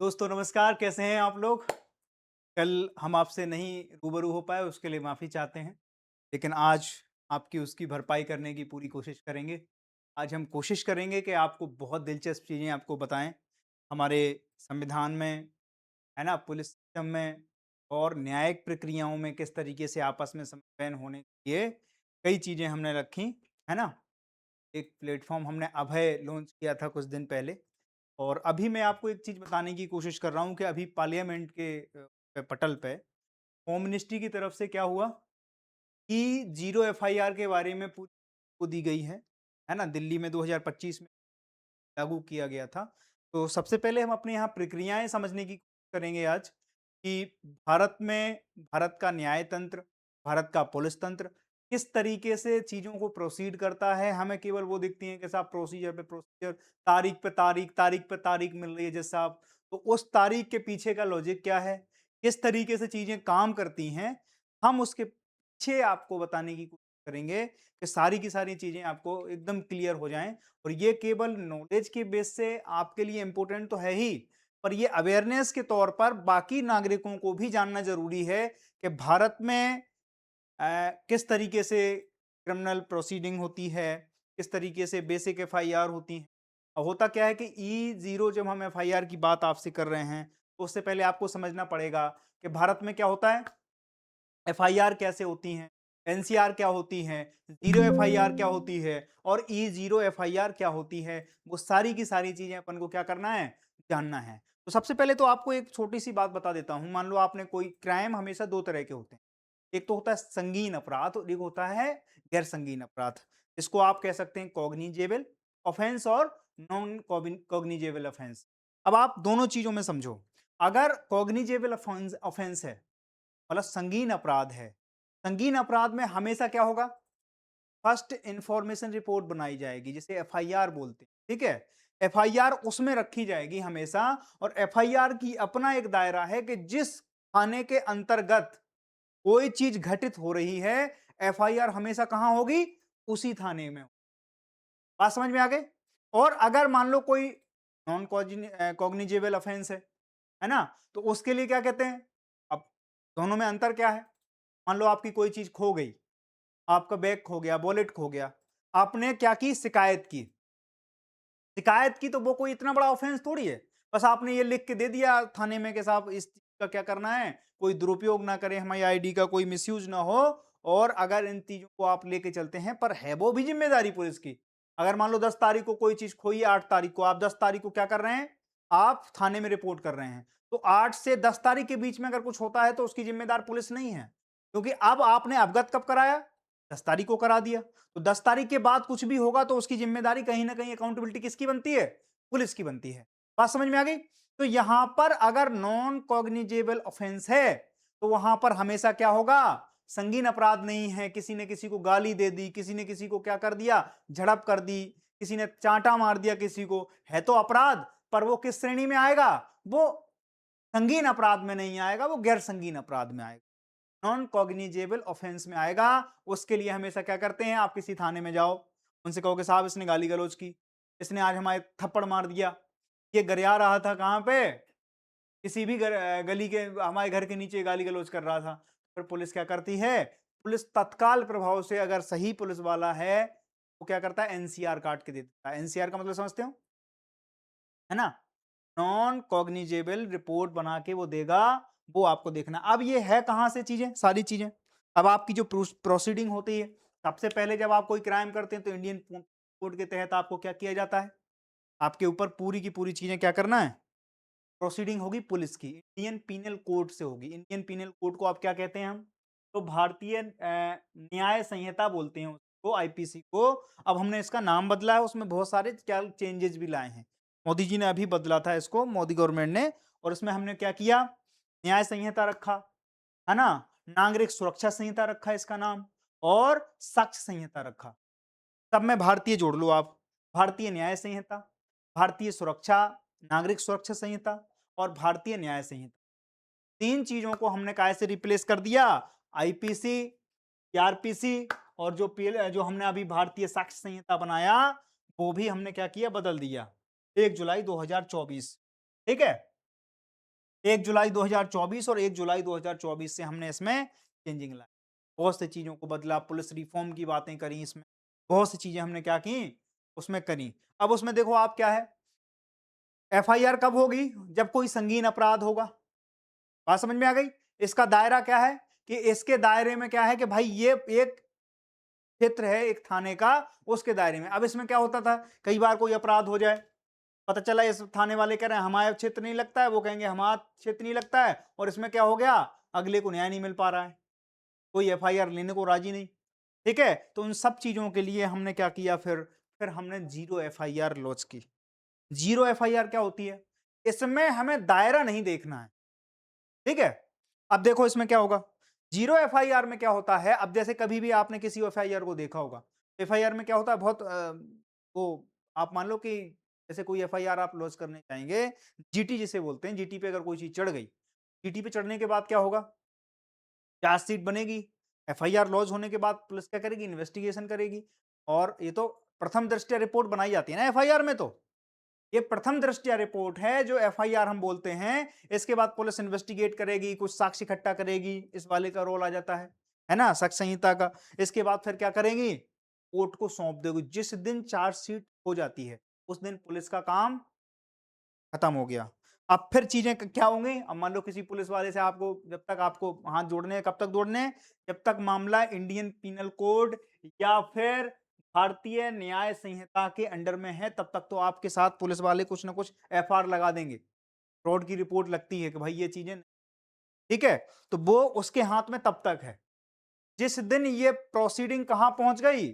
दोस्तों नमस्कार, कैसे हैं आप लोग? कल हम आपसे नहीं रूबरू हो पाए, उसके लिए माफ़ी चाहते हैं। लेकिन आज आपकी उसकी भरपाई करने की पूरी कोशिश करेंगे। आज हम कोशिश करेंगे कि आपको बहुत दिलचस्प चीज़ें आपको बताएँ। हमारे संविधान में, है ना, पुलिस सिस्टम में और न्यायिक प्रक्रियाओं में किस तरीके से आपस में समन्वयन होने के लिए कई चीज़ें हमने रखी, है ना? एक प्लेटफ़ॉर्म हमने अभय लॉन्च किया था कुछ दिन पहले। और अभी मैं आपको एक चीज़ बताने की कोशिश कर रहा हूँ कि अभी पार्लियामेंट के पटल पे होम मिनिस्ट्री की तरफ से क्या हुआ कि ज़ीरो एफआईआर के बारे में पूरी को दी गई है ना? दिल्ली में 2025 में लागू किया गया था। तो सबसे पहले हम अपने यहाँ प्रक्रियाएँ समझने की कोशिश करेंगे आज कि भारत का न्याय तंत्र, भारत का पुलिस तंत्र किस तरीके से चीज़ों को प्रोसीड करता है। हमें केवल वो दिखती हैं कि साहब प्रोसीजर पे प्रोसीजर, तारीख पे तारीख, तारीख पे तारीख मिल रही है जज साहब। तो उस तारीख के पीछे का लॉजिक क्या है? किस तरीके से चीज़ें काम करती हैं? हम उसके पीछे आपको बताने की कोशिश करेंगे कि सारी की सारी चीज़ें आपको एकदम क्लियर हो जाएँ। और ये केवल नॉलेज के बेस से आपके लिए इम्पोर्टेंट तो है ही, पर ये अवेयरनेस के तौर पर बाकी नागरिकों को भी जानना ज़रूरी है कि भारत में किस तरीके से क्रिमिनल प्रोसीडिंग होती है, किस तरीके से बेसिक एफआईआर होती हैं। होता क्या है कि ई-0 जब हम एफआईआर की बात आपसे कर रहे हैं, तो उससे पहले आपको समझना पड़ेगा कि भारत में क्या होता है, एफआईआर कैसे होती हैं, एनसीआर क्या होती हैं, ज़ीरो एफआईआर क्या होती है और ई-0 एफआईआर क्या होती है, वो सारी की सारी चीज़ें अपन को क्या करना है, जानना है। तो सबसे पहले तो आपको एक छोटी-सी बात बता देता हूँ, मान लो आपने कोई क्राइम हमेशा 2 तरह के होते हैं। एक तो होता है संगीन अपराध और एक होता है गैर संगीन अपराध। इसको आप कह सकते हैं कॉग्निजेबल ऑफेंस और नॉन कॉग्निजेबल ऑफेंस। अब आप दोनों चीज़ों में समझो। अगर कॉग्निजेबल ऑफेंस ऑफेंस है, मतलब संगीन अपराध है। संगीन अपराध में हमेशा क्या होगा? फर्स्ट इंफॉर्मेशन रिपोर्ट बनाई जाएगी, जिसे एफआईआर बोलते हैं, ठीक है? एफआईआर उसमें रखी जाएगी हमेशा और एफआईआर की अपना एक दायरा है कि जिस थाने के अंतर्गत कोई चीज घटित हो रही है, एफआईआर हमेशा कहां होगी? उसी थाने में। बात समझ में आ गई? और अगर मान लो कोई नॉन कॉग्निजेबल ऑफेंस है ना? तो उसके लिए क्या कहते हैं? अब दोनों में अंतर क्या है? मान लो आपकी कोई चीज खो गई, आपका बैग खो गया, वॉलेट खो गया, आपने क्या की? शिकायत की। शिकायत की तो वो कोई इतना बड़ा ऑफेंस थोड़ी है। बस आपने ये लिख के दे दिया थाने में कि साहब इस चीज का क्या करना है, कोई दुरुपयोग ना करे, हमारी आईडी का कोई मिसयूज ना हो। और अगर इन चीजों को आप लेके चलते हैं, पर है वो भी जिम्मेदारी पुलिस की। अगर मान लो 10 तारीख को कोई चीज खोई है, 8 तारीख को, आप 10 तारीख को क्या कर रहे हैं? आप थाने में रिपोर्ट कर रहे हैं। तो 8 से 10 तारीख के बीच में अगर कुछ होता है तो उसकी जिम्मेदार पुलिस नहीं है, क्योंकि अब आपने अवगत कब कराया? 10 तारीख को करा दिया। तो 10 तारीख के बाद कुछ भी होगा तो उसकी जिम्मेदारी कहीं ना कहीं अकाउंटेबिलिटी किसकी बनती है? पुलिस की बनती है। बात समझ में आ गई? तो यहां पर अगर नॉन कॉग्निजेबल ऑफेंस है, तो वहां पर हमेशा क्या होगा? संगीन अपराध नहीं है, किसी ने किसी को गाली दे दी, किसी ने किसी को क्या कर दिया? झड़प कर दी, किसी ने चांटा मार दिया किसी को, है तो अपराध, पर वो किस श्रेणी में आएगा? वो संगीन अपराध में नहीं आएगा, वो गैर संगीन अपराध में आएगा, नॉन कॉग्निजेबल ऑफेंस में आएगा। उसके लिए हमेशा क्या करते हैं? आप किसी थाने में जाओ, उनसे कहो कि साहब इसने गाली गलौज की, इसने आज हमारे थप्पड़ मार दिया, ये गरिया रहा था कहाँ पे? किसी भी गली के, हमारे घर के नीचे गाली गलौज कर रहा था। फिर पुलिस क्या करती है? पुलिस तत्काल प्रभाव से, अगर सही पुलिस वाला है, वो क्या करता है? एनसीआर काट के दे देता है। एनसीआर का मतलब समझते हो, है ना? नॉन कॉग्निजेबल रिपोर्ट बना के वो देगा, वो आपको देखना। अब ये है कहां से चीजें, सारी चीजें। अब आपकी जो प्रोसीडिंग होती है, सबसे पहले जब आप कोई क्राइम करते हैं तो इंडियन कोड के तहत आपको क्या किया जाता है? आपके ऊपर पूरी की पूरी चीजें क्या करना है? प्रोसीडिंग होगी पुलिस की, इंडियन पीनल कोड से होगी। इंडियन पीनल कोड को आप क्या कहते हैं? हम तो भारतीय न्याय संहिता बोलते हैं उसको, आईपीसी को। अब हमने इसका नाम बदला है, उसमें बहुत सारे क्या चेंजेस भी लाए हैं। मोदी जी ने अभी बदला था इसको, मोदी गवर्नमेंट ने। और इसमें हमने क्या किया? न्याय संहिता रखा, है ना? नागरिक सुरक्षा संहिता रखा इसका नाम, और साक्ष्य संहिता रखा। सब में भारतीय जोड़ लो आप। भारतीय न्याय संहिता, भारतीय सुरक्षा, नागरिक सुरक्षा संहिता और भारतीय न्याय संहिता। 3 चीजों को हमने काय से रिप्लेस कर दिया? आईपीसी, सीआरपीसी, और जो हमने अभी भारतीय साक्ष्य संहिता बनाया, वो भी हमने क्या किया? बदल दिया 1 जुलाई 2024। ठीक है? 1 जुलाई 2024 और 1 जुलाई 2024 से हमने इसमें चेंजिंग लाई। बहुत सी चीज़ों को बदला, पुलिस रिफ़ॉर्म की बातें करी इसमें, बहुत सी चीज़ें हमने क्या की, उसमें करी। अब उसमें देखो आप क्या है, एफआईआर कब होगी? जब कोई संगीन अपराध होगा। बात समझ में आ गई? इसका दायरा क्या है कि इसके दायरे में क्या है कि भाई ये एक क्षेत्र है एक थाने का, उसके दायरे में। अब इसमें क्या होता था, कई बार कोई अपराध हो जाए, पता चला इस थाने वाले कह रहे हैं हमारा क्षेत्र नहीं लगता है, वो कहेंगे हमारा क्षेत्र नहीं लगता है, और इसमें क्या हो गया, अगले को न्याय नहीं मिल पा रहा है, कोई एफआईआर लेने को राजी नहीं। ठीक है, तो उन सब चीजों के लिए हमने क्या किया, फिर हमने जीरो एफआईआर लॉन्च की। जीरो एफआईआर क्या होती है? इसमें हमें दायरा नहीं देखना है। ठीक है, अब देखो इसमें क्या होगा, जीरो एफआईआर में क्या होता है। अब जैसे कभी भी आपने किसी एफआईआर को देखा होगा, एफआईआर में क्या होता है, बहुत वो आप मान लो कि जैसे कोई एफआईआर आप लॉन्च करने जाएंगे, जीटी जिसे बोलते हैं, जीटी पे अगर कोई चीज चढ़ गई, जीटी पे चढ़ने के बाद क्या होगा, चार्जशीट बनेगी, एफआईआर लॉन्च होने के बाद पुलिस क्या करेगी, इन्वेस्टिगेशन करेगी, और ये तो प्रथम दृष्टया रिपोर्ट बनाई जाती है ना एफआईआर में। तो ये प्रथम दृष्टया रिपोर्ट है जो एफआईआर हम बोलते हैं। इसके बाद पुलिस इन्वेस्टिगेट करेगी, कुछ साक्ष्य इकट्ठा करेगी, इस वाले का रोल आ जाता है ना, साक्ष्य संहिता का। इसके बाद फिर क्या करेंगी, कोर्ट को सौंप देगी। जिस दिन चार्जशीट हो जाती है उस दिन पुलिस का काम खत्म हो गया। अब फिर चीजें क्या होंगी, अब मान लो किसी पुलिस वाले से आपको, जब तक आपको हाथ जोड़ने हैं, कब तक जोड़ने हैं, जब तक मामला इंडियन पीनल कोड या फिर भारतीय न्याय संहिता के अंडर में है, तब तक तो आपके साथ पुलिस वाले कुछ ना कुछ एफआईआर लगा देंगे, फ्रॉड की रिपोर्ट लगती है कि भाई ये चीजें, ठीक है, तो वो उसके हाथ में तब तक है। जिस दिन ये प्रोसीडिंग कहां पहुंच गई,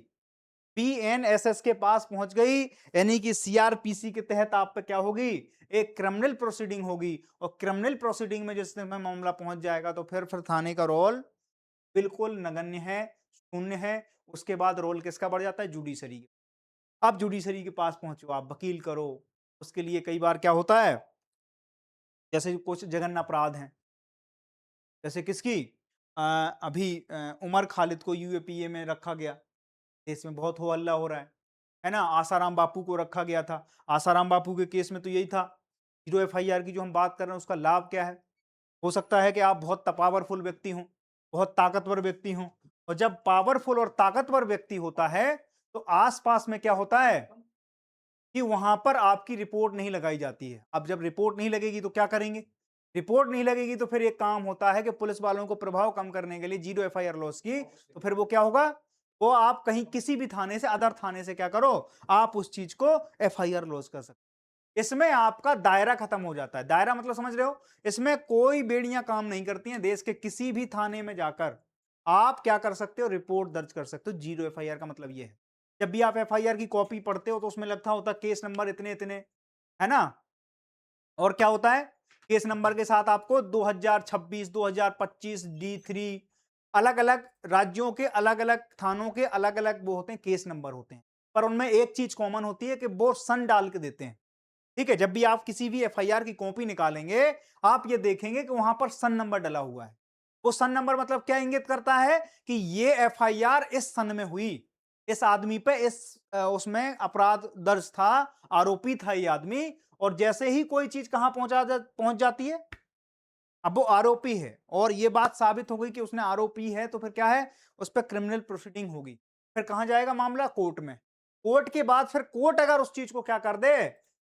पीएनएसएस के पास पहुंच गई, यानी कि सीआरपीसी के तहत आप पे क्या होगी, एक क्रिमिनल प्रोसीडिंग होगी, और क्रिमिनल प्रोसीडिंग में जिस दिन मामला पहुंच जाएगा तो फिर थाने का रोल बिल्कुल नगण्य है, शून्य है। उसके बाद रोल किसका बढ़ जाता है, जुडिशरी का। अब जुडिशरी के पास पहुंचो, आप वकील करो, उसके लिए कई बार क्या होता है, जैसे कुछ जघन्य अपराध हैं, जैसे किसकी, अभी उमर खालिद को यूएपीए में रखा गया, देश में बहुत हो हल्ला हो रहा है ना। आसाराम बापू को रखा गया था, आसाराम बापू के केस में तो यही था। जीरो एफआईआर की जो हम बात कर रहे हैं उसका लाभ क्या है, हो सकता है कि आप बहुत पावरफुल व्यक्ति हों, बहुत ताकतवर व्यक्ति हों, और जब पावरफुल और ताकतवर व्यक्ति होता है तो आसपास में क्या होता है कि वहां पर आपकी रिपोर्ट नहीं लगाई जाती है। अब जब रिपोर्ट नहीं लगेगी तो क्या करेंगे, रिपोर्ट नहीं लगेगी तो फिर एक काम होता है कि पुलिस वालों को प्रभाव कम करने के लिए जीरो एफआईआर लॉस की, तो फिर वो क्या होगा, वो आप कहीं किसी भी थाने से, अदर थाने से क्या करो, आप उस चीज को एफआईआर लॉस कर सकते। इसमें आपका दायरा खत्म हो जाता है। दायरा मतलब समझ रहे हो, इसमें कोई बेड़ियां काम नहीं करती हैं। देश के किसी भी थाने में जाकर आप क्या कर सकते हो, रिपोर्ट दर्ज कर सकते हो। जीरो एफआईआर का मतलब यह है, जब भी आप एफआईआर की कॉपी पढ़ते हो तो उसमें लिखा होता केस नंबर इतने इतने, है ना, और क्या होता है, केस नंबर के साथ आपको 2026 2025 D3, अलग अलग राज्यों के अलग अलग थानों के अलग अलग वो होते हैं, केस नंबर होते हैं, पर उनमें एक चीज कॉमन होती है कि वो सन डाल के देते हैं। ठीक है, जब भी आप किसी भी एफआईआर की कॉपी निकालेंगे, आप ये देखेंगे कि वहां पर सन नंबर डला हुआ है। वो सन नंबर मतलब क्या इंगित करता है कि ये एफआईआर इस सन में हुई, इस आदमी पे इस उसमें अपराध दर्ज था, आरोपी था ये आदमी, और जैसे ही कोई चीज कहां पहुंच जाती है, अब वो आरोपी है और ये बात साबित हो गई कि उसने आरोपी है, तो फिर क्या है, उस पर क्रिमिनल प्रोसीडिंग होगी। फिर कहां जाएगा मामला, कोर्ट में। कोर्ट के बाद फिर कोर्ट अगर उस चीज को क्या कर दे,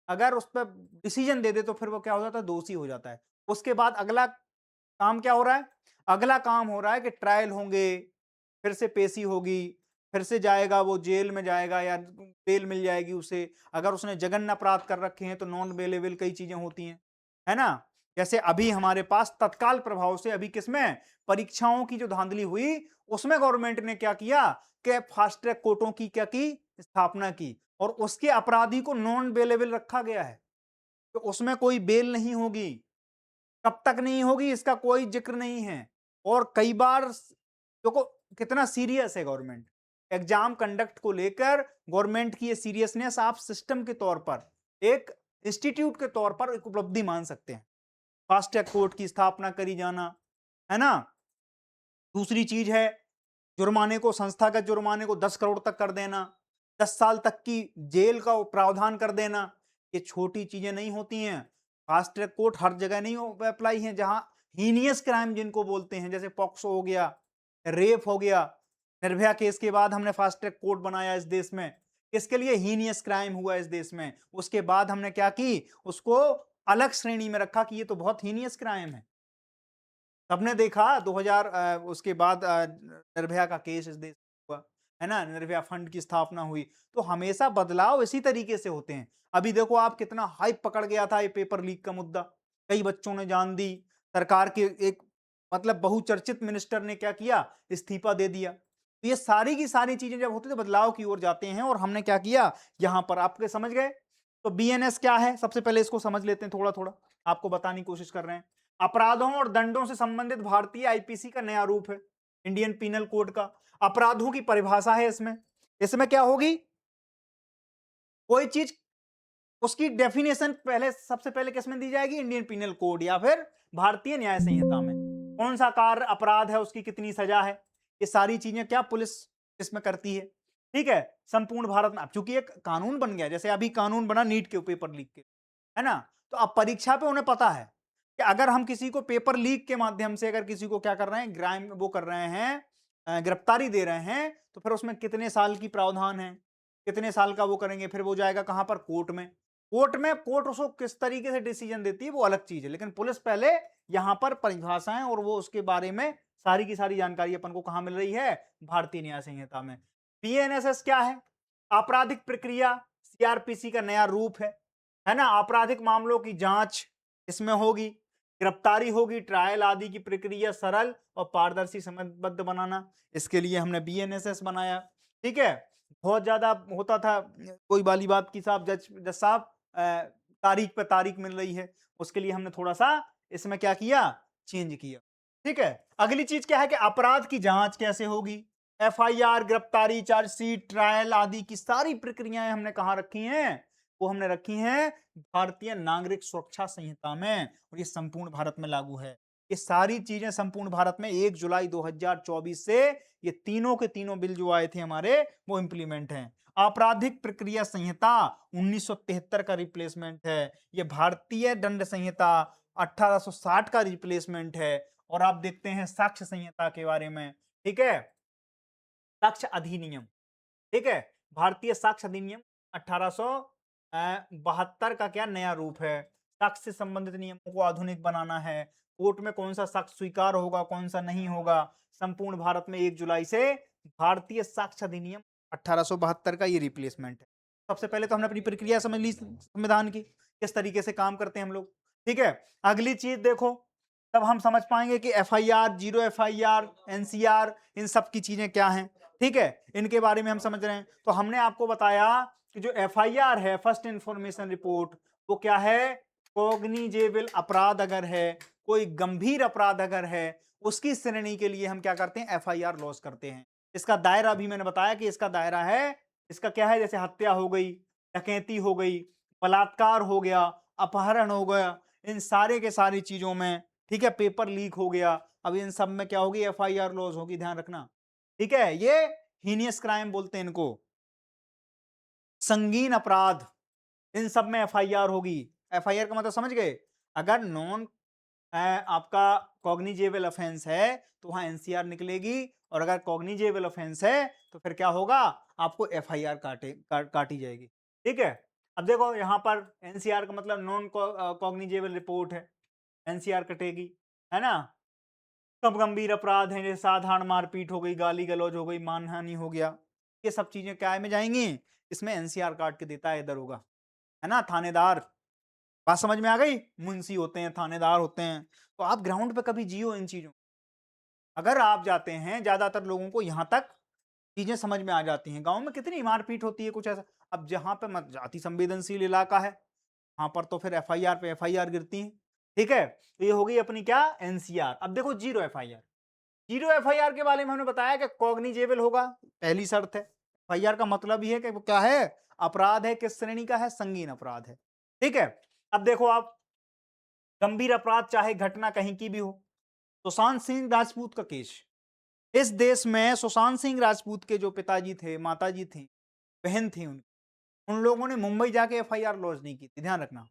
अगर उस पर डिसीजन दे दे, तो फिर वो क्या हो जाता है, दोषी हो जाता है। उसके बाद अगला काम क्या हो रहा है, अगला काम हो रहा है कि ट्रायल होंगे, फिर से पेशी होगी, फिर से जाएगा वो जेल में जाएगा या बेल मिल जाएगी उसे। अगर उसने जघन्य अपराध कर रखे हैं तो नॉन बेलेबल कई चीजें होती हैं, है ना। जैसे अभी हमारे पास तत्काल प्रभाव से अभी किसमें, परीक्षाओं की जो धांधली हुई उसमें गवर्नमेंट ने क्या किया कि फास्ट ट्रैक कोर्टों की क्या की, स्थापना की, और उसके अपराधी को नॉन बेलेबल रखा गया है, तो उसमें कोई बेल नहीं होगी। कब तक नहीं होगी इसका कोई जिक्र नहीं है। और कई बार देखो कितना सीरियस है गवर्नमेंट एग्जाम कंडक्ट को लेकर, गवर्नमेंट की ये सीरियसनेस आप सिस्टम के तौर पर, एक इंस्टीट्यूट के तौर पर एक उपलब्धि मान सकते हैं। फास्ट ट्रैक कोर्ट की स्थापना करी जाना, है ना। दूसरी चीज है जुर्माने को, संस्थागत जुर्माने को 10 करोड़ तक कर देना, 10 साल तक की जेल का प्रावधान कर देना। ये छोटी चीजें नहीं होती हैं। फास्ट ट्रैक कोर्ट हर जगह नहीं अप्लाई है, जहां हीनियस क्राइम जिनको बोलते हैं, जैसे पॉक्सो हो गया, रेप हो गया, निर्भया केस के बाद हमने फास्ट ट्रैक कोर्ट बनाया इस देश में, इसके लिए हीनियस क्राइम हुआ इस देश में, उसके बाद हमने क्या की, उसको अलग श्रेणी में रखा कि ये तो बहुत हीनियस क्राइम है। सबने देखा 2000 उसके बाद निर्भया का केस इस देश में हुआ, है ना? निर्भया फंड की स्थापना हुई। तो हमेशा बदलाव इसी तरीके से होते हैं। अभी देखो आप कितना हाइप पकड़ गया था ये पेपर लीक का मुद्दा। कई बच्चों ने जान दी। सरकार के एक मतलब बहुचर्चित मिनिस्टर ने क्या किया? इस्तीफा दे दिया। तो ये सारी की सारी चीजें जब होती है तो बदलाव की ओर जाते हैं और हमने क्या किया? यहाँ पर आपके समझ गए? तो बीएनएस क्या है? सबसे पहले इसको समझ लेते हैं थोड़ा-थोड़ा। आपको बताने की कोशिश कर रहे हैं। अपराधों और दंडों से संबंधित भारतीय आईपीसी का नया रूप है, इंडियन पीनल कोड का। अपराधों की परिभाषा है इसमें। इसमें क्या होगी? कोई चीज उसकी डेफिनेशन पहले सबसे पहले किसमें दी जाएगी? इंडियन पीनल कोड या फिर भारतीय न्याय संहिता में। कौन सा कार्य अपराध है, उसकी कितनी सजा है, ये सारी चीजें क्या पुलिस इसमें करती है। ठीक है, संपूर्ण भारत में अब चूंकि एक कानून बन गया, जैसे अभी कानून बना नीट के पेपर लीक के, है ना? तो अब परीक्षा पे उन्हें पता है कि अगर हम किसी को पेपर लीक के माध्यम से अगर किसी को क्या कर रहे हैं, क्राइम वो कर रहे हैं, गिरफ्तारी दे रहे हैं, तो फिर उसमें कितने साल की प्रावधान है, कितने साल का वो करेंगे, फिर वो जाएगा कहां पर? कोर्ट में। कोर्ट उसको किस तरीके से डिसीजन देती है वो अलग चीज है, लेकिन पुलिस पहले यहां पर परिभाषाएं और वो उसके बारे में सारी की सारी जानकारी अपन को कहां मिल रही है? भारतीय न्याय संहिता में। पीएनएसएस क्या है? आपराधिक प्रक्रिया सीआरपीसी का नया रूप है ना? आपराधिक मामलों की जांच इसमें होगी, गिरफ्तारी होगी, ट्रायल आदि की प्रक्रिया सरल और पारदर्शी समयबद्ध बनाना, इसके लिए हमने बीएनएसएस बनाया। ठीक है, बहुत ज्यादा होता था कोई वाली बात की साहब जज जज साहब तारीख पे तारीख मिल रही है, उसके लिए हमने थोड़ा सा इसमें क्या किया? चेंज किया। ठीक है, अगली चीज क्या है कि अपराध की जांच कैसे होगी? एफआईआर, गिरफ्तारी, चार्जशीट, ट्रायल आदि की सारी प्रक्रियाएं हमने कहां रखी हैं? वो हमने रखी हैं भारतीय नागरिक सुरक्षा संहिता में, और ये संपूर्ण भारत में लागू है। ये सारी चीजें संपूर्ण भारत में 1 जुलाई 2024 से ये तीनों के तीनों बिल जो आए थे हमारे, वो इंप्लीमेंट हैं। आपराधिक प्रक्रिया संहिता 1973 का रिप्लेसमेंट है। ये भारतीय दंड संहिता 1860 का रिप्लेसमेंट है। और आप देखते हैं साक्ष्य संहिता के बारे में। ठीक है, साक्ष्य अधिनियम, ठीक है, भारतीय साक्ष्य अधिनियम 1872 का क्या नया रूप है? साक्ष्य से संबंधित नियमों को आधुनिक बनाना है। कोर्ट में कौन सा साक्ष्य स्वीकार होगा, कौन सा नहीं होगा। संपूर्ण भारत में 1 जुलाई से भारतीय साक्ष्य अधिनियम 1872 का ये रिप्लेसमेंट है। सबसे पहले तो हमने अपनी प्रक्रिया समझ ली संविधान की, किस तरीके से काम करते हैं हम लोग। ठीक है, अगली चीज देखो, तब हम समझ पाएंगे कि एफआईआर, जीरो एफआईआर, एनसीआर, इन सब की चीजें क्या हैं। ठीक है, इनके बारे में हम समझ रहे हैं। तो हमने आपको बताया कि जो एफआईआर है, फर्स्ट इंफॉर्मेशन रिपोर्ट, वो क्या है? कॉग्निजेबल अपराध अगर है, कोई गंभीर अपराध अगर है, उसकी श्रेणी के लिए हम क्या करते हैं? एफआईआर लॉन्च करते हैं। इसका दायरा भी मैंने बताया कि इसका दायरा है, इसका क्या है? जैसे हत्या हो गई, डकैती हो गई, बलात्कार हो गया, अपहरण हो गया, इन सारे के सारी चीजों में, ठीक है, पेपर लीक हो गया, अब इन सब में क्या होगी? एफआईआर लॉन्च होगी, ध्यान रखना। ठीक है, ये हीनियस क्राइम बोलते हैं इनको, संगीन अपराध, इन सब में एफआईआर होगी। एफआईआर का मतलब समझ गए? अगर नॉन आपका कॉग्निजेबल ऑफेंस है तो वहां एनसीआर निकलेगी, और अगर कॉग्निजेबल ऑफेंस है तो फिर क्या होगा? आपको एफआईआर काटी जाएगी। ठीक है, अब देखो यहां पर एनसीआर का मतलब नॉन कॉग्निजेबल रिपोर्ट है, एनसीआर कटेगी, है ना? कब गंभीर अपराध हैं, जैसे साधारण मारपीट हो गई, गाली गलौज हो गई, मानहानि हो गया, ये सब चीजें क्या में जाएंगी? इसमें एनसीआर काट के देता है दरोगा, है ना, थानेदार। बात समझ में आ गई? मुंशी होते हैं, थानेदार होते हैं। तो आप ग्राउंड पे कभी जियो इन चीजों, अगर आप जाते हैं, ज्यादातर लोगों को यहां तक चीजें समझ में आ जाती हैं। गांव में कितनी मारपीट होती है, कुछ ऐसा। अब जहां पे जाति संवेदनशील इलाका है, वहां पर तो फिर एफआईआर पे एफआईआर गिरती है। ठीक है, तो ये हो गई अपनी क्या? एनसीआर। अब देखो जीरो एफआईआर। जीरो एफआईआर के बारे में हमने बताया कि कॉग्निजेबल होगा, पहली शर्त है। एफआईआर का मतलब ही है कि वो क्या है? अपराध है, किस श्रेणी का है? संगीन अपराध है। ठीक है, अब देखो आप, गंभीर अपराध चाहे घटना कहीं की भी हो। सुशांत सिंह राजपूत का केस, इस देश में सुशांत सिंह राजपूत के जो पिताजी थे, माताजी थी, बहन थी, उन लोगों ने मुंबई जाके एफआईआर लॉन्च नहीं की थी, ध्यान रखना।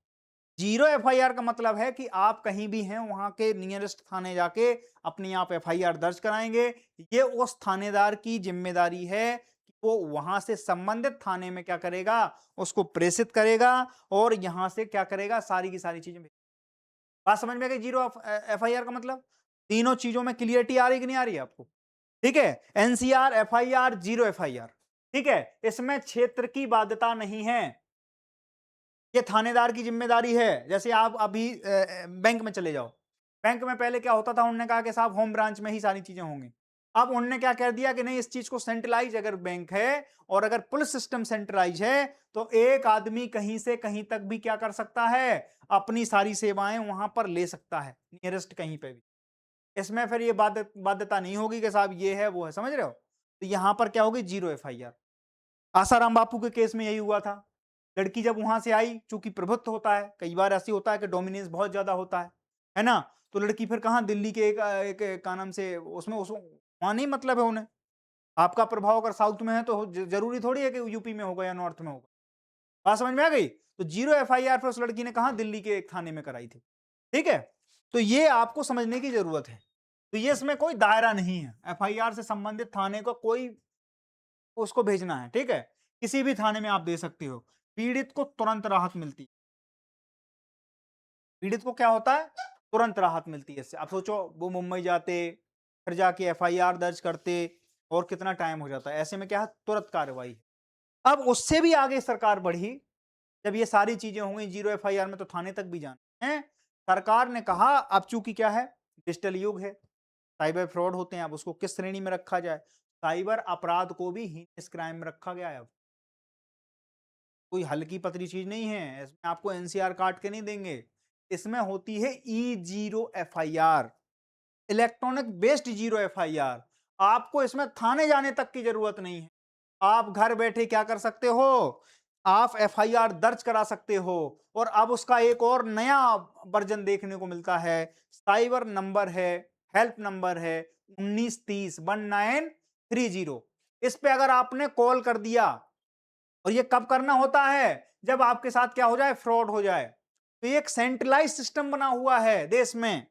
जीरो एफआईआर का मतलब है कि आप कहीं भी हैं वहां के नियरेस्ट थाने जाके अपनी आप एफआईआर दर्ज कराएंगे। ये उस थानेदार की जिम्मेदारी है कि वो वहां से संबंधित थाने में क्या करेगा, उसको प्रेषित करेगा और यहां से क्या करेगा, सारी की सारी चीजें। बात समझ में आ गई? जीरो एफआईआर का मतलब तीनों चीजों में क्लियरिटी आ रही कि नहीं आ रही है आपको? ठीक है, एनसीआर, एफआईआर, जीरो एफआईआर। ठीक है, इसमें क्षेत्र की बाध्यता नहीं है, ये थानेदार की जिम्मेदारी है। जैसे आप अभी बैंक में चले जाओ, बैंक में पहले क्या होता था, उन्होंने कहा कि साहब होम ब्रांच में ही सारी चीजें होंगी। अब उन्होंने क्या कह दिया कि नहीं, इस चीज को सेंट्रलाइज अगर बैंक है और अगर पुलिस सिस्टम सेंट्रलाइज है तो एक आदमी कहीं से कहीं तक भी क्या कर सकता है, अपनी सारी सेवाएं वहां पर ले सकता है, नियरेस्ट कहीं पे भी। इसमें फिर ये बाध्यता नहीं होगी कि साहब ये है वो है, समझ रहे हो? तो यहां पर क्या होगी, जीरो एफआईआर। आसाराम बापू के केस में यही हुआ था। लड़की जब वहां से आई, चूंकि प्रभुत्व होता है, कई बार ऐसी होता है कि डोमिनेंस बहुत ज्यादा होता है ना, तो लड़की फिर कहां, दिल्ली के एक का नाम से, उसमें वहां नहीं मतलब है उन्हें। आपका प्रभाव अगर साउथ में है तो जरूरी थोड़ी है कि यूपी में होगा या नॉर्थ में होगा। बात समझ में आ गई? तो जीरो एफआईआर फिर उस लड़की ने कहा, दिल्ली के एक थाने में कराई थी। ठीक है, तो ये आपको समझने की जरूरत है। तो ये इसमें कोई दायरा नहीं है, एफआईआर से संबंधित थाने को कोई उसको भेजना है। ठीक है, किसी भी थाने में आप दे सकते हो, पीड़ित को तुरंत राहत मिलती है। पीड़ित को क्या होता है, तुरंत राहत मिलती है इससे। आप सोचो, वो मुंबई जाते, फिर जाके एफआईआर दर्ज करते, और कितना टाइम हो जाता है। ऐसे में क्या है, तुरंत कार्रवाई। अब उससे भी आगे सरकार बढ़ी, जब ये सारी चीजें होंगी जीरो एफआईआर में तो थाने तक भी जाना है। सरकार ने कहा अब चूंकि क्या है, डिजिटल युग है, साइबर फ्रॉड होते हैं, अब उसको किस श्रेणी में रखा जाए, साइबर अपराध को भी हीनस क्राइम में रखा गया है। अब कोई हल्की पतली चीज नहीं है, इसमें आपको एनसीआर काट के नहीं देंगे। इसमें होती है e zero FIR, electronic based zero FIR. आपको इसमें थाने जाने तक की जरूरत नहीं है, आप घर बैठे क्या कर सकते हो, आप एफआईआर दर्ज करा सकते हो। और अब उसका एक और नया वर्जन देखने को मिलता है, साइबर नंबर है, हेल्प नंबर है 1930 1930। इस पे अगर आपने कॉल कर दिया, और ये कब करना होता है, जब आपके साथ क्या हो जाए, फ्रॉड हो जाए। तो ये एक सेंट्रलाइज सिस्टम बना हुआ है देश में।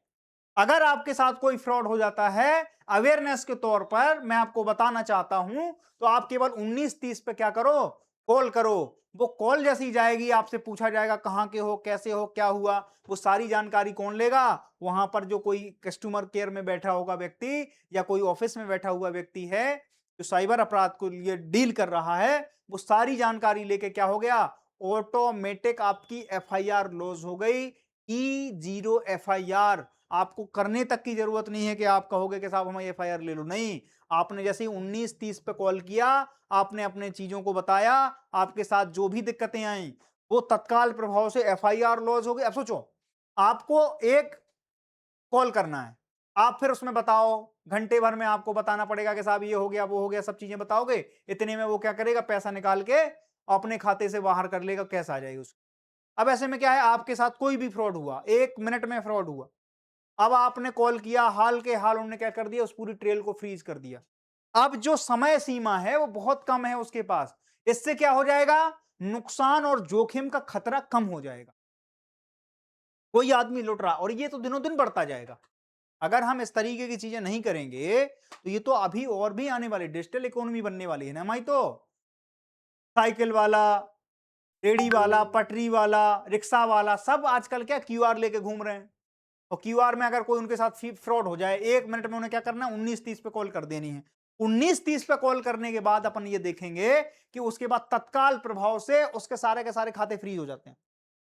अगर आपके साथ कोई फ्रॉड हो जाता है, अवेयरनेस के तौर पर मैं आपको बताना चाहता हूं, तो आप केवल 1930 पे क्या करो, कॉल करो। वो कॉल जैसी जाएगी, आपसे पूछा जाएगा कहां के हो, कैसे हो, क्या हुआ, वो सारी जानकारी कौन लेगा, वहां पर जो कोई कस्टमर केयर में बैठा होगा व्यक्ति, या कोई ऑफिस में बैठा हुआ व्यक्ति है जो साइबर अपराध को लिए डील कर रहा है, वो सारी जानकारी लेके क्या हो गया, ऑटोमेटिक आपकी एफआईआर लॉन्च हो गई। ई जीरो एफआईआर, आपको करने तक की जरूरत नहीं है कि आप कहोगे कि साहब हमें एफआईआर ले लो, नहीं। आपने जैसे ही 1930 पे कॉल किया, आपने अपने चीजों को बताया, आपके साथ जो भी दिक्कतें आई, वो तत्काल प्रभाव से एफआईआर लॉन्च हो गई। अब सोचो, आपको एक कॉल करना है, आप फिर उसमें बताओ, घंटे भर में आपको बताना पड़ेगा कि साहब ये हो गया, वो हो गया, सब चीजें बताओगे, इतने में वो क्या करेगा, पैसा निकाल के अपने खाते से बाहर कर लेगा, कैश आ जाएगी उसको। अब ऐसे में क्या है, आपके साथ कोई भी फ्रॉड हुआ, 1 मिनट में फ्रॉड हुआ, अब आपने कॉल किया, हाल के हाल उन्होंने क्या कर दिया, उस पूरी ट्रेल को फ्रीज कर दिया। अब जो समय सीमा है वो बहुत कम है उसके पास। इससे क्या हो जाएगा, नुकसान और जोखिम का खतरा कम हो जाएगा। कोई आदमी लुट रहा, और ये तो दिनों दिन बढ़ता जाएगा। अगर हम इस तरीके की चीजें नहीं करेंगे तो ये तो अभी और भी आने वाली डिजिटल इकोनॉमी बनने वाली है ना हमारी। तो साइकिल वाला, रेडी वाला, पटरी वाला, रिक्शा वाला, सब आजकल क्या क्यूआर लेके घूम रहे हैं। और क्यूआर में अगर कोई उनके साथ फ्रॉड हो जाए, 1 मिनट में उन्हें क्या करना है, 1930 पे कॉल कर देनी है। 1930 पे कॉल करने के बाद अपन ये देखेंगे कि उसके बाद तत्काल प्रभाव से उसके सारे के सारे खाते फ्रीज हो जाते हैं।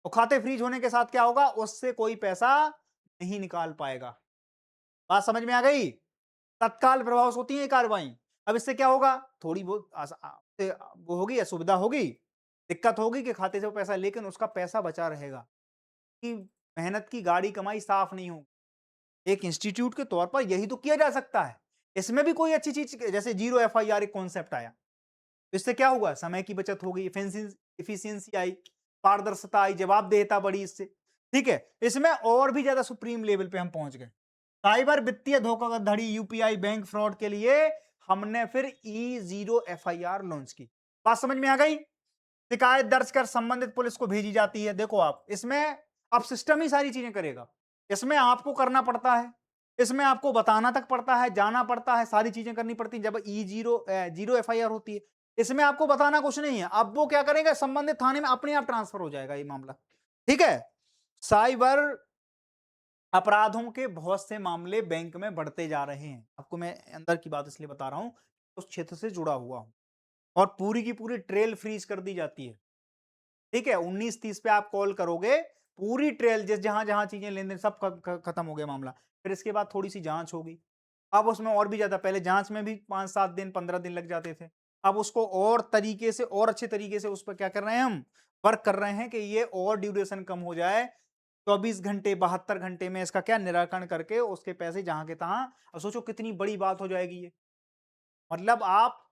और खाते फ्रीज होने के साथ क्या होगा, उससे कोई पैसा नहीं निकाल पाएगा। बात समझ में आ गई? तत्काल प्रभाव से होती है कार्रवाई। अब इससे क्या होगा, थोड़ी बहुत वो होगी, असुविधा होगी, दिक्कत होगी कि खाते से वो पैसा, लेकिन उसका पैसा बचा रहेगा, कि मेहनत की गाड़ी कमाई साफ नहीं होगी। एक इंस्टीट्यूट के तौर पर यही तो किया जा सकता है। इसमें भी कोई अच्छी चीज, जैसे जीरो एफआईआर एक कॉन्सेप्ट आया, इससे क्या हुआ, समय की बचत हो गई, इफिशियंसी आई, पारदर्शिता आई, जवाबदेहिता बढ़ी इससे। ठीक है, इसमें और भी ज्यादा सुप्रीम लेवल पे हम पहुंच गए। साइबर वित्तीय धोखाधड़ी, यूपीआई, बैंक फ्रॉड के लिए हमने फिर ई जीरो एफआईआर लॉन्च की। बात समझ में आ गई? शिकायत दर्ज कर संबंधित पुलिस को भेजी जाती है। देखो आप इसमें अब सिस्टम ही सारी चीजें करेगा। इसमें आपको करना पड़ता है, इसमें आपको बताना तक पड़ता है, जाना पड़ता है, सारी चीजें करनी पड़ती हैं। जब जीरो एफआईआर होती है, इसमें आपको बताना कुछ नहीं है। अब वो क्या करेगा, संबंधित थाने में अपने आप ट्रांसफर हो जाएगा ये मामला। ठीक है। साइबर अपराधों के बहुत से मामले बैंक में बढ़ते जा रहे हैं। आपको मैं अंदर की बात इसलिए बता रहा हूं, उस क्षेत्र से जुड़ा हुआ हूं। और पूरी की पूरी ट्रेल फ्रीज कर दी जाती है। ठीक है, 19:30 पे आप कॉल करोगे, पूरी ट्रेल जिस जहां जहां चीजें लेन देन सब खत्म हो गया मामला। फिर इसके बाद थोड़ी सी जांच होगी। अब उसमें और भी ज्यादा, पहले जांच में भी 5-7 दिन 15 दिन लग जाते थे। अब उसको और तरीके से, और अच्छे तरीके से उस पर क्या कर रहे हैं, हम वर्क कर रहे हैं कि ये और ड्यूरेशन कम हो जाए। 24 घंटे 72 घंटे में इसका क्या निराकरण करके उसके पैसे जहां के तहां। अब सोचो कितनी बड़ी बात हो जाएगी ये। मतलब आप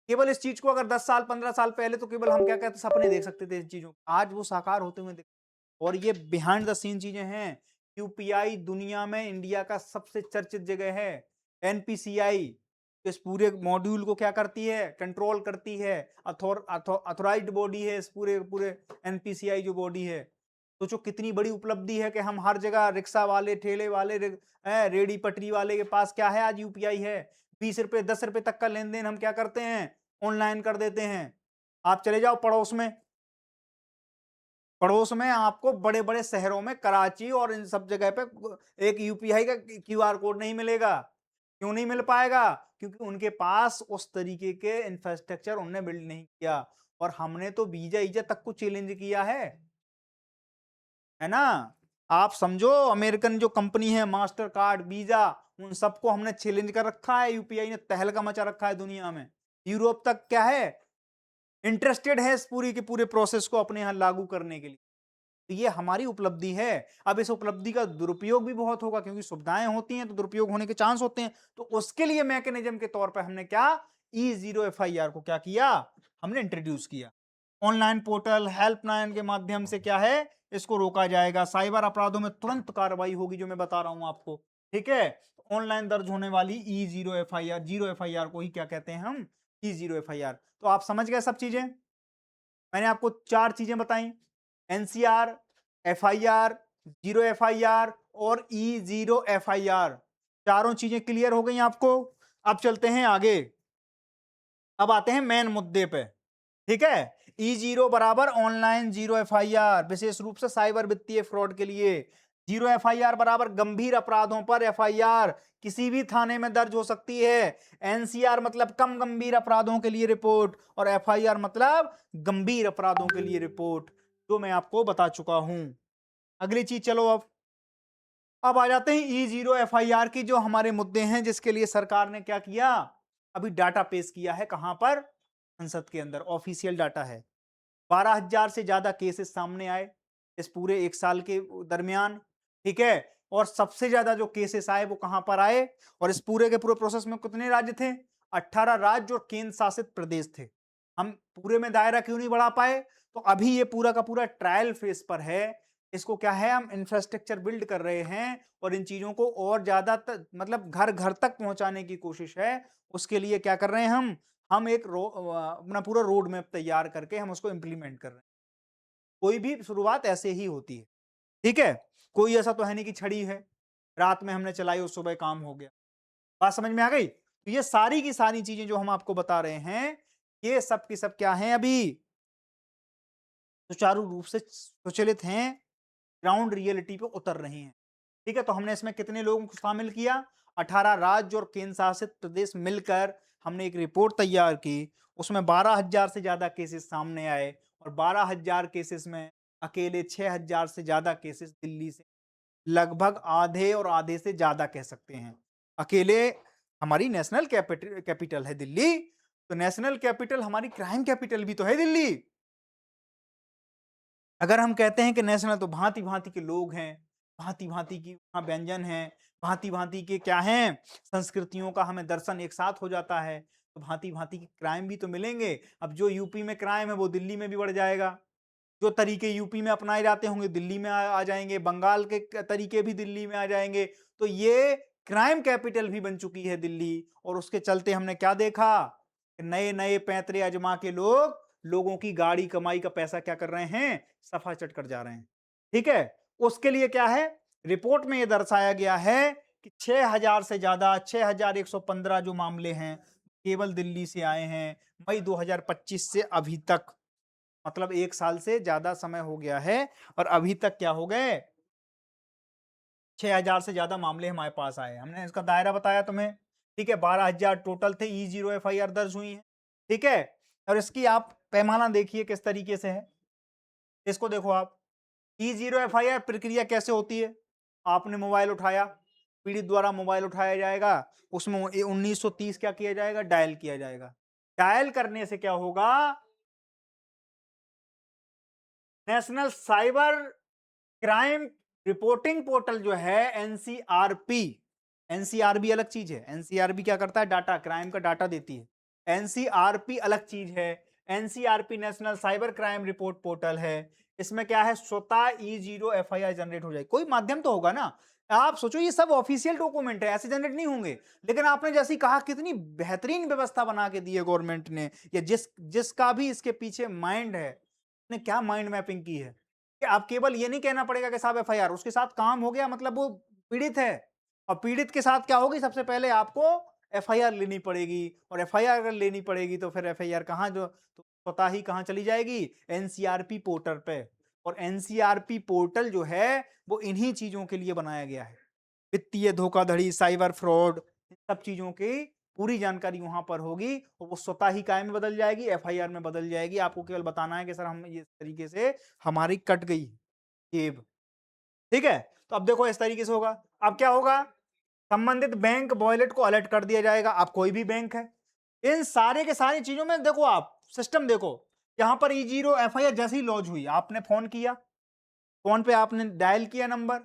केवल इस चीज को अगर 10 साल 15 साल पहले तो केवल हम क्या कहते सपने देख सकते थे इन चीजों, आज वो साकार होते हुए दिख। और ये बिहाइंड द सीन चीजें हैं। यूपीआई दुनिया में इंडिया का सबसे चर्चित जगह है। एनपीसीआई इस पूरे मॉड्यूल को क्या करती है, कंट्रोल करती है। अथॉराइज्ड बॉडी है इस पूरे पूरे एनपीसीआई जो बॉडी है। सोचो कितनी बड़ी उपलब्धि है कि हम हर जगह, रिक्शा वाले, ठेले वाले, रेडी पटरी वाले के पास क्या है, आज यूपीआई है। 20 रुपए 10 रुपए तक का लेन देन हम क्या करते हैं, ऑनलाइन कर देते हैं। आप चले जाओ पड़ोस में, पड़ोस में आपको बड़े बड़े शहरों में, कराची और इन सब जगह पे एक यूपीआई का क्यूआर कोड नहीं मिलेगा। क्यों नहीं मिल पाएगा, क्योंकि उनके पास उस तरीके के इंफ्रास्ट्रक्चर उन्होंने बिल्ड नहीं किया। और हमने तो वीजा ईजा तक को चैलेंज किया है ना। आप समझो, अमेरिकन जो कंपनी है, मास्टर कार्ड, वीजा, उन सबको हमने चैलेंज कर रखा है। यूपीआई ने तहलका मचा रखा है दुनिया में। यूरोप तक क्या है, इंटरेस्टेड है इस पूरी के पूरे प्रोसेस को अपने यहां लागू करने के लिए। तो ये हमारी उपलब्धि है। अब इस उपलब्धि का दुरुपयोग भी बहुत होगा, क्योंकि सुविधाएं होती हैं तो दुरुपयोग होने के चांस होते हैं। तो उसके लिए मैकेनिज्म के तौर पर हमने क्या, E0FIR को क्या किया, हमने इंट्रोड्यूस किया। ऑनलाइन पोर्टल, हेल्पलाइन के माध्यम से क्या है, इसको रोका जाएगा। साइबर अपराधों में तुरंत कार्रवाई होगी, जो मैं बता रहा हूं आपको। ठीक है, ऑनलाइन दर्ज होने वाली E0FIR, जीरो एफआईआर को ही क्या कहते हैं हम, E0FIR। तो आप समझ गए सब चीजें। मैंने आपको 4 चीजें बताई, एनसीआर, एफआईआर, जीरो एफआईआर और E0FIR। चारों चीजें क्लियर हो गई आपको। अब चलते हैं आगे, अब आते हैं मेन मुद्दे पे। ठीक है, E0 बराबर ऑनलाइन जीरो एफआईआर, विशेष रूप से साइबर वित्तीय फ्रॉड के लिए। जीरो एफआईआर बराबर गंभीर अपराधों पर एफआईआर किसी भी थाने में दर्ज हो सकती है। एनसीआर मतलब कम गंभीर अपराधों के लिए रिपोर्ट, और एफआईआर मतलब गंभीर अपराधों के लिए रिपोर्ट, जो मैं आपको बता चुका हूं। अगली चीज चलो, अब आ जाते हैं E0FIR की जो हमारे मुद्दे हैं, जिसके लिए सरकार ने क्या किया, अभी डाटा पेश किया है। कहां पर, संसद के अंदर ऑफिशियल डाटा है। 12,000 से ज्यादा केसेस सामने आए इस पूरे 1 साल के दरमियान। ठीक है, और सबसे ज्यादा जो केसेस आए वो कहां पर आए, और इस पूरे के पूरे प्रोसेस में कितने राज्य थे, 18 राज्य और केंद्र शासित प्रदेश थे। हम पूरे में दायरा क्यों नहीं बढ़ा पाए, तो अभी ये पूरा का पूरा ट्रायल फेज पर है। इसको क्या है, हम इंफ्रास्ट्रक्चर बिल्ड कर रहे हैं, और इन चीजों को और ज्यादा मतलब घर घर तक पहुंचाने की कोशिश है। उसके लिए क्या कर रहे हैं हम एक अपना पूरा रोड मैप तैयार करके हम उसको इंप्लीमेंट कर रहे हैं। कोई भी शुरुआत ऐसे ही होती है। ठीक है, कोई ऐसा तो है नहीं कि छड़ी है, रात में हमने चलाई और सुबह काम हो गया। बात समझ में आ गई। तो ये सारी की सारी चीजें जो हम आपको बता रहे हैं, ये सब की सब क्या है, अभी सुचारू रूप से सुचलित हैं, ग्राउंड रियलिटी पे उतर रही हैं। ठीक है, तो हमने इसमें कितने लोगों को शामिल किया, 18 राज्य और केंद्र शासित प्रदेश मिलकर हमने एक रिपोर्ट तैयार की। उसमें 12,000 से ज्यादा केसेस सामने आए, और 12,000 केसेस में अकेले 6,000 से ज्यादा केसेस दिल्ली से, लगभग आधे और आधे से ज्यादा कह सकते हैं। अकेले हमारी नेशनल कैपिटल है दिल्ली, तो नेशनल कैपिटल हमारी क्राइम कैपिटल भी तो है दिल्ली। अगर हम कहते हैं कि नेशनल, तो भांति भांति के लोग हैं, भांति भांति की वहाँ व्यंजन हैं, भांति भांति के क्या हैं, संस्कृतियों का हमें दर्शन एक साथ हो जाता है। तो भांति भांति की क्राइम भी तो मिलेंगे। अब जो यूपी में क्राइम है वो दिल्ली में भी बढ़ जाएगा। जो तरीके यूपी में अपनाए जाते होंगे दिल्ली में आ जाएंगे, बंगाल के तरीके भी दिल्ली में आ जाएंगे। तो ये क्राइम कैपिटल भी बन चुकी है दिल्ली। और उसके चलते हमने क्या देखा, नए नए पैंतरे अजमा के लोग लोगों की गाड़ी कमाई का पैसा क्या कर रहे हैं, सफा चट कर जा रहे हैं। ठीक है, उसके लिए क्या है, रिपोर्ट में यह दर्शाया गया है कि 6000 से ज्यादा 6115 जो मामले हैं केवल दिल्ली से आए हैं मई 2025 से अभी तक। मतलब 1 साल से ज्यादा समय हो गया है और अभी तक क्या हो गए, 6000 से ज्यादा मामले हमारे पास आए। हमने इसका दायरा बताया तुम्हें, ठीक है। 12000 टोटल थे, E0 FIR दर्ज हुई है, ठीक है। और इसकी आप पैमाना देखिए किस तरीके से है, इसको देखो आप। E0 FIR प्रक्रिया कैसे होती है, आपने मोबाइल उठाया, पीड़ित द्वारा मोबाइल उठाया जाएगा, उसमें 1930 क्या किया जाएगा, डायल किया जाएगा। डायल करने से क्या होगा, national cyber crime reporting portal जो है एनसीआरपी, एनसीआरबी अलग चीज है। एनसीआरबी क्या करता है, डाटा, क्राइम का डाटा देती है। एनसीआरपी अलग चीज है। NCRP national cyber crime report portal है। इसमें क्या है, स्वतः E0 FIR जनरेट हो जाएगी। कोई माध्यम तो होगा ना। आप सोचो ये सब ऑफिशियल डॉक्यूमेंट है, ऐसे जनरेट नहीं होंगे। लेकिन आपने जैसे ही कहा कितनी बेहतरीन व्यवस्था बना के दी है गवर्नमेंट ने, या जिसका भी इसके पीछे माइंड है, ने क्या माइंड मैपिंग की है कि आप केवल ये नहीं कहना पड़ेगा कि साहब FIR, उसके साथ काम हो गया मतलब वो पीड़ित है। और पीड़ित के साथ क्या होगी, सबसे पहले आपको FIR लेनी पड़ेगी, और FIR अगर लेनी पड़ेगी तो फिर FIR कहाँ, जो तो स्वतः ही कहाँ चली जाएगी, एनसीआरपी पोर्टल पे। और एनसीआरपी पोर्टल जो है वो इन्हीं चीजों के लिए बनाया गया है, वित्तीय धोखाधड़ी, साइबर फ्रॉड, इन सब चीजों की पूरी जानकारी वहां पर होगी और वो स्वतः ही काय में बदल जाएगी, FIR में बदल जाएगी। आपको केवल बताना है कि सर हम इस तरीके से हमारी कट गई जेब, ठीक है। तो अब देखो इस तरीके से होगा। अब क्या होगा, संबंधित बैंक वॉलेट को अलर्ट कर दिया जाएगा। अब कोई भी बैंक है, इन सारे के सारी चीजों में देखो, आप सिस्टम देखो, यहां पर E0 FIR जैसे ही लॉन्च हुई, आपने फोन किया, फोन पे आपने डायल किया नंबर,